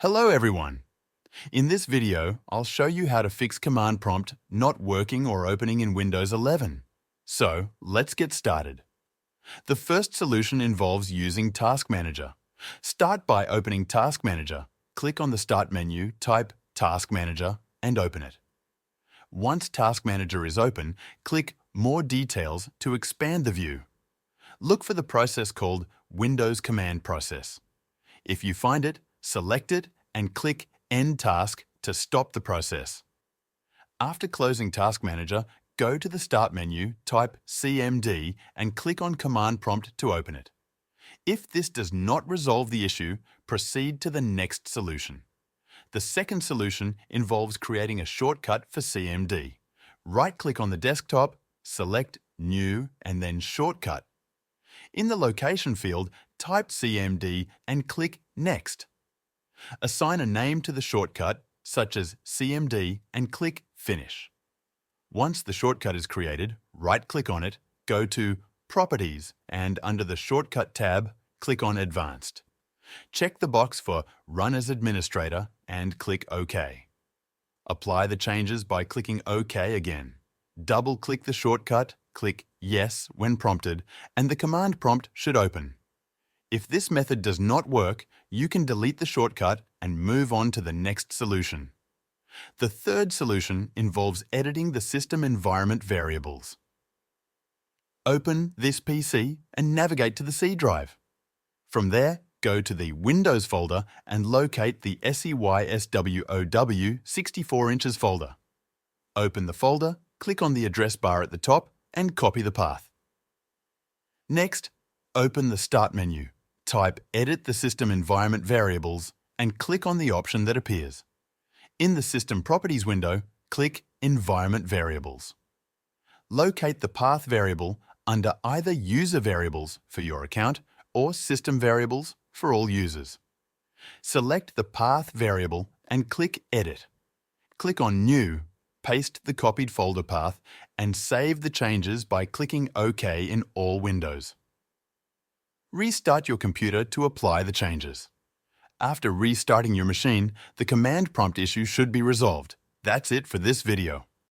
Hello everyone! In this video, I'll show you how to fix command prompt not working or opening in Windows 11. So, let's get started. The first solution involves using Task Manager. Start by opening Task Manager. Click on the Start menu, type Task Manager and open it. Once Task Manager is open, click More Details to expand the view. Look for the process called Windows Command Process. If you find it, select it and click End Task to stop the process. After closing Task Manager, go to the Start menu, type CMD and click on Command Prompt to open it. If this does not resolve the issue, proceed to the next solution. The second solution involves creating a shortcut for CMD. Right-click on the desktop, select New and then Shortcut. In the Location field, type CMD and click Next. Assign a name to the shortcut, such as CMD, and click Finish. Once the shortcut is created, right-click on it, go to Properties, and under the Shortcut tab, click on Advanced. Check the box for Run as Administrator and click OK. Apply the changes by clicking OK again. Double-click the shortcut, click Yes when prompted, and the command prompt should open. If this method does not work, you can delete the shortcut and move on to the next solution. The third solution involves editing the system environment variables. Open this PC and navigate to the C drive. From there, go to the Windows folder and locate the SEYSWOW 64 inches folder. Open the folder, click on the address bar at the top and copy the path. Next, open the Start menu. Type Edit the System Environment Variables and click on the option that appears. In the System Properties window, click Environment Variables. Locate the path variable under either User Variables for your account or System Variables for all users. Select the path variable and click Edit. Click on New, paste the copied folder path and save the changes by clicking OK in all windows. Restart your computer to apply the changes. After restarting your machine, the command prompt issue should be resolved. That's it for this video.